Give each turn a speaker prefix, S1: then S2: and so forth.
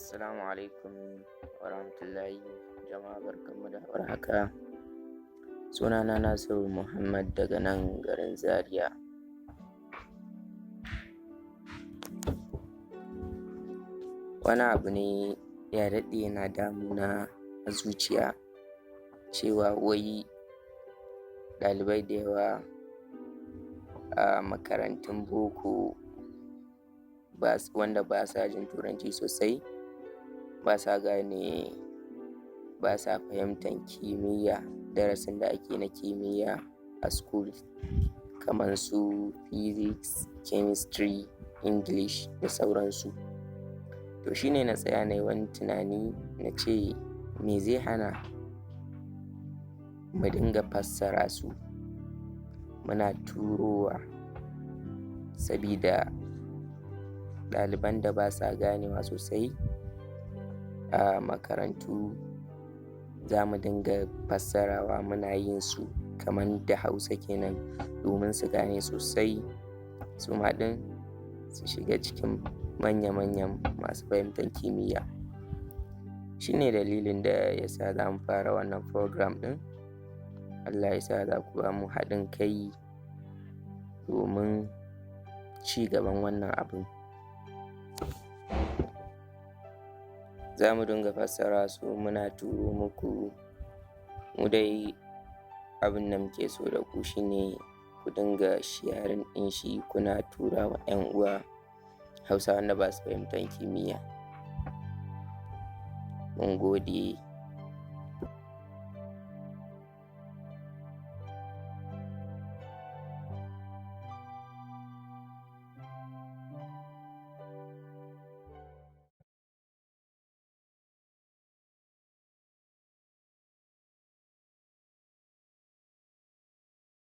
S1: Assalamu alaikum warahmatullahi jama'a, barkanmu da warhaka. Sunana Nasiru Muhammad daga nan garin Zaria. Wani abu ne ya daɗe yana damuna a zuciya cewa wai ɗalibai da yawa a makarantun boko wanda ba sa jin turanci sosai, ba sa fahimtar kimiyya, darasin da ake na kimiyya a school kamar su physics, chemistry, english da sauransu. To shine na tsaya na yi wani tunani na ce me zai hana mu dinga fassara su muna turowa, sabida ɗaliban da ba sa ganewa sosai a makarantu za mu dinga fassarawa muna yin su kamar da Hausa kenan, domin su gane sosai su ma ɗin su shiga cikin manya-manyan masu fahimtar kimiyya. Shine dalilin da ya sa za mu fara wannan program ɗin. Allah ya sa za ku ba mu haɗin kai domin ci gaban wannan abin. Za mu dinga fassara su muna turo muku. Mu dai abin da muke so da ku shine ku dinga sharing ɗin shi, kuna tura wa 'yan uwa Hausa wanda ba su fahimtar kimiyya. Mun gode.